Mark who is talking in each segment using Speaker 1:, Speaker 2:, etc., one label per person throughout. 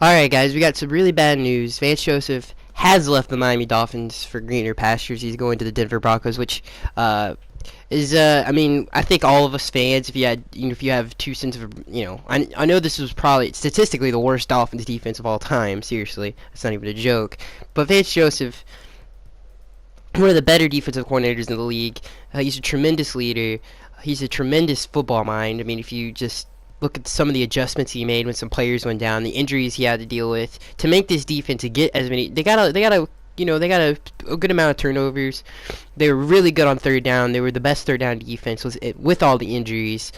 Speaker 1: Alright, guys, we got some really bad news. Vance Joseph has left the Miami Dolphins for greener pastures. He's going to the Denver Broncos, which I mean, I think all of us fans, if you have two cents of, I know this was probably statistically the worst Dolphins defense of all time. Seriously, it's not even a joke. But Vance Joseph, one of the better defensive coordinators in the league. He's a tremendous leader. He's a tremendous football mind. I mean, if you just look at some of the adjustments he made when some players went down, the injuries he had to deal with to make this defense to get as many. They got a good amount of turnovers. They were really good on third down. They were the best third down defense with all the injuries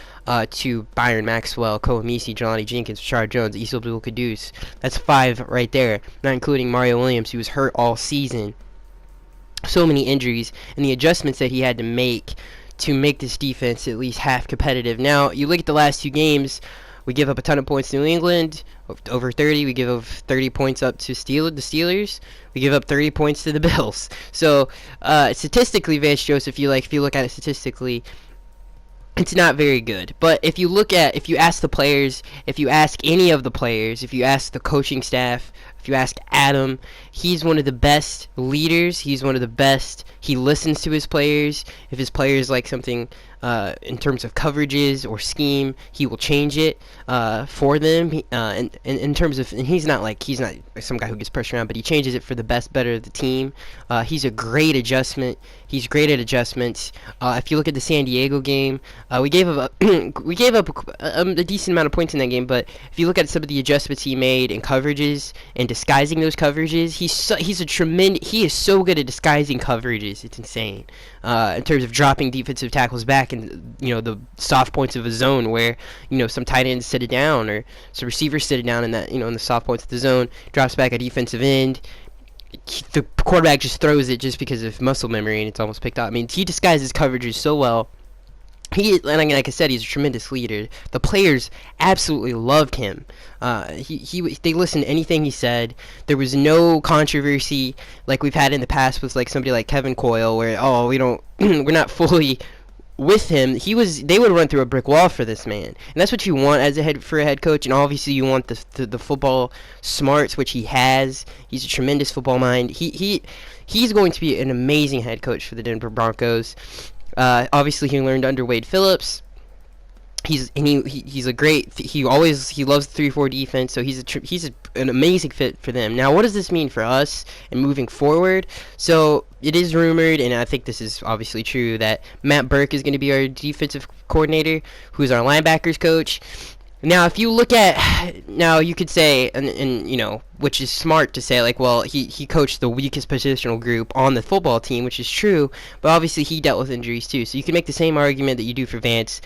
Speaker 1: to Byron Maxwell, Koemisi, Jelani Jenkins, Rashard Jones, Issa Abdul-Quddus. That's 5 right there, not including Mario Williams, who was hurt all season. So many injuries, and the adjustments that he had to make this defense at least half competitive. Now, you look at the last 2 games, we give up a ton of points to New England, over 30. We give up 30 points up to the Steelers. We give up 30 points to the Bills. So, statistically, Vance Joseph, if you look at it statistically, it's not very good. But if you ask the players, if you ask any of the players, if you ask the coaching staff, if you ask Adam, he's one of the best leaders. He's one of the best. He listens to his players. If his players like something in terms of coverages or scheme, he will change it for them. And in terms of, and he's not some guy who gets pressure around, but he changes it for the better of the team. He's a great adjustment. He's great at adjustments. If you look at the San Diego game, we gave up a decent amount of points in that game. But if you look at some of the adjustments he made in coverages and disguising those coverages, he is so good at disguising coverages. It's insane. In terms of dropping defensive tackles back in the soft points of a zone where some tight ends sit it down or some receivers sit it down in that in the soft points of the zone, drops back a defensive end. The quarterback just throws it just because of muscle memory, and it's almost picked up. I mean, he disguises coverages so well. Like I said, he's a tremendous leader. The players absolutely loved him. They listened to anything he said. There was no controversy like we've had in the past with somebody like Kevin Coyle, where we're not fully with him. They would run through a brick wall for this man, and that's what you want as a head coach. And obviously, you want the football smarts, which he has. He's a tremendous football mind. He's going to be an amazing head coach for the Denver Broncos. Obviously, he learned under Wade Phillips. He's a great. He loves the 3-4 defense, so he's an amazing fit for them. Now, what does this mean for us and moving forward? So it is rumored, and I think this is obviously true, that Matt Burke is going to be our defensive coordinator, who's our linebackers coach. Now, if you look at, you could say, and which is smart to say, he coached the weakest positional group on the football team, which is true, but obviously he dealt with injuries too. So you can make the same argument that you do for Vance,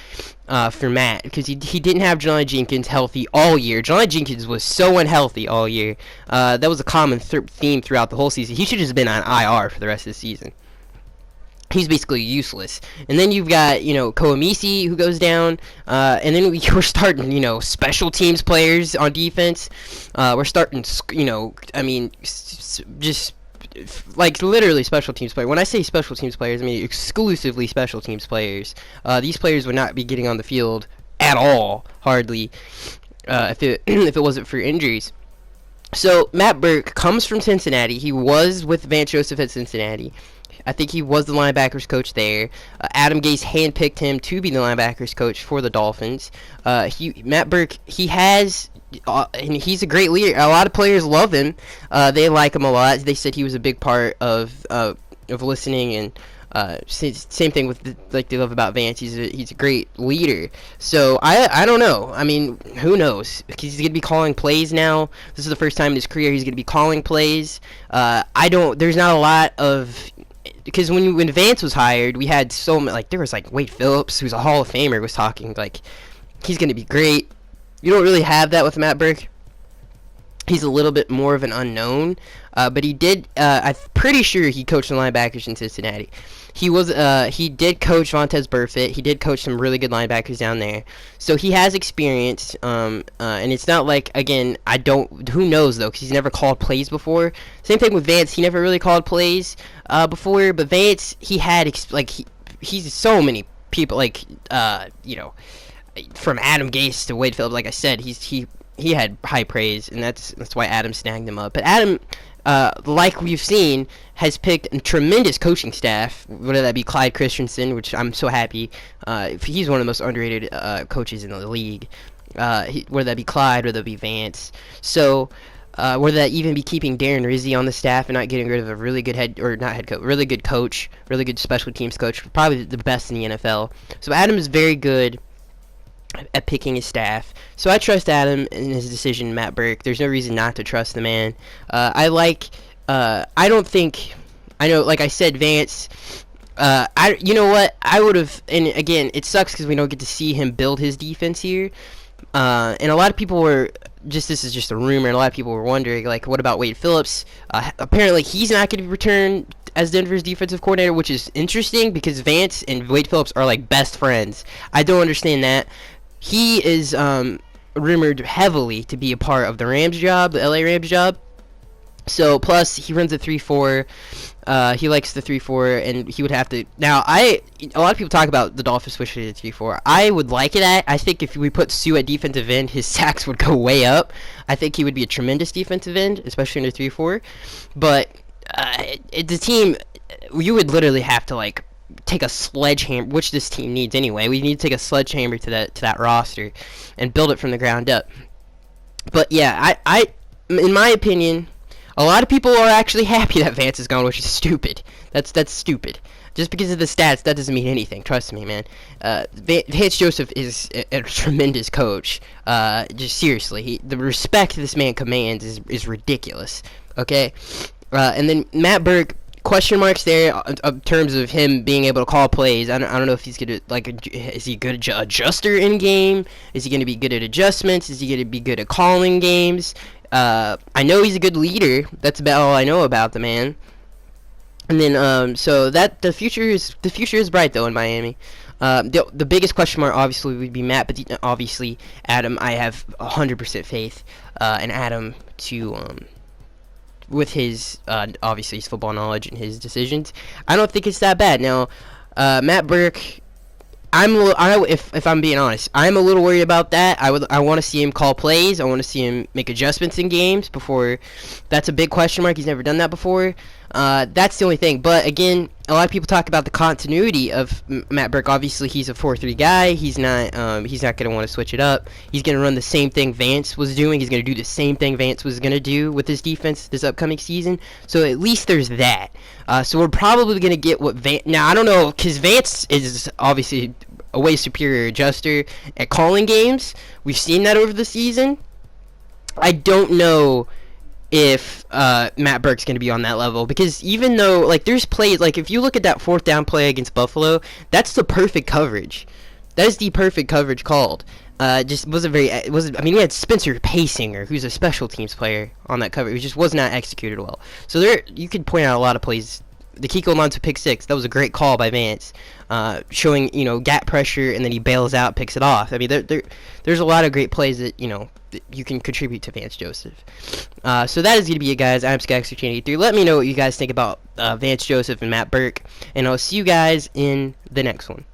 Speaker 1: for Matt, because he didn't have Jelani Jenkins healthy all year. Jelani Jenkins was so unhealthy all year. That was a common theme throughout the whole season. He should have just been on IR for the rest of the season. He's basically useless. And then you've got, Koemisi, who goes down. And then we're starting, special teams players on defense. We're starting, just literally special teams players. When I say special teams players, I mean exclusively special teams players. These players would not be getting on the field at all, hardly, if it wasn't for injuries. So Matt Burke comes from Cincinnati. He was with Vance Joseph at Cincinnati. I think he was the linebackers coach there. Adam Gase handpicked him to be the linebackers coach for the Dolphins. Matt Burke, and he's a great leader. A lot of players love him. They like him a lot. They said he was a big part of listening, and same thing with they love about Vance. He's a great leader. So I don't know. I mean, who knows? He's gonna be calling plays now. This is the first time in his career he's gonna be calling plays. There's not a lot of. Because when Vance was hired, we had so many, there was Wade Phillips, who's a Hall of Famer, was talking he's going to be great. You don't really have that with Matt Burke. He's a little bit more of an unknown, but he did. I'm pretty sure he coached the linebackers in Cincinnati. He did coach Vontaze Burfict. He did coach some really good linebackers down there. So he has experience. And it's not again, who knows though, because he's never called plays before. Same thing with Vance. He never really called plays before. But Vance, he's so many people from Adam Gase to Wade Phillips. Like I said, he had high praise, and that's why Adam snagged him up. But Adam, like we've seen, has picked a tremendous coaching staff, whether that be Clyde Christensen, which I'm so happy. He's one of the most underrated coaches in the league. Whether that be Clyde, whether that be Vance. So, whether that even be keeping Darren Rizzi on the staff and not getting rid of a really good really good coach, really good special teams coach, probably the best in the NFL. So Adam is very good at picking his staff. So I trust Adam in his decision, Matt Burke. There's no reason not to trust the man. I don't think, I know, like I said, Vance, you know what, I would have, and again, it sucks because we don't get to see him build his defense here. And a lot of people were, this is just a rumor, and a lot of people were wondering, like, what about Wade Phillips? Apparently he's not going to return as Denver's defensive coordinator, which is interesting because Vance and Wade Phillips are like best friends. I don't understand that. He is rumored heavily to be a part of the Rams job, the LA Rams job. So, plus, he runs a 3-4. He likes the 3-4, and he would have to... Now, a lot of people talk about the Dolphins switching to 3-4. I would like it at... I think if we put Sue at defensive end, his sacks would go way up. I think he would be a tremendous defensive end, especially in a 3-4. But the team... You would literally have to, like, take a sledgehammer, which this team needs anyway. We need to take a sledgehammer to that roster and build it from the ground up. But yeah, I in my opinion, a lot of people are actually happy that Vance is gone, which is stupid. That's stupid. Just because of the stats, that doesn't mean anything. Trust me, man. Vance Joseph is a tremendous coach. Just seriously, the respect this man commands is ridiculous. Okay, and then Matt Burke. Question marks there in terms of him being able to call plays. I don't know if he's gonna is he a good adjuster in game? Is he gonna be good at adjustments? Is he gonna be good at calling games? I know he's a good leader. That's about all I know about the man. And then so that the future is bright though in Miami. The biggest question mark obviously would be Matt, but obviously Adam. I have 100% faith in Adam to with his obviously his football knowledge and his decisions. I don't think it's that bad. Now, Matt Burke, if I'm being honest, I'm a little worried about that. I want to see him call plays. I want to see him make adjustments in games before. That's a big question mark. He's never done that before. That's the only thing. But again, a lot of people talk about the continuity of Matt Burke. Obviously, he's a 4-3 guy. He's not going to want to switch it up. He's going to run the same thing Vance was doing. He's going to do the same thing Vance was going to do with his defense this upcoming season. So at least there's that. So we're probably going to get what Vance... Now, I don't know, because Vance is obviously a way superior adjuster at calling games. We've seen that over the season. I don't know if Matt Burke's going to be on that level, because even though, like, there's plays, like, if you look at that 4th down play against Buffalo, that's the perfect coverage. That is the perfect coverage called. Just wasn't very, I mean, we had Spencer Paysinger, who's a special teams player on that coverage, who just was not executed well. So you could point out a lot of plays. The Kiko Alonso pick 6, that was a great call by Vance, showing, gap pressure, and then he bails out, picks it off. I mean, there's a lot of great plays that, that you can contribute to Vance Joseph. So that is going to be it, guys. I'm Skyx83. Let me know what you guys think about Vance Joseph and Matt Burke, and I'll see you guys in the next one.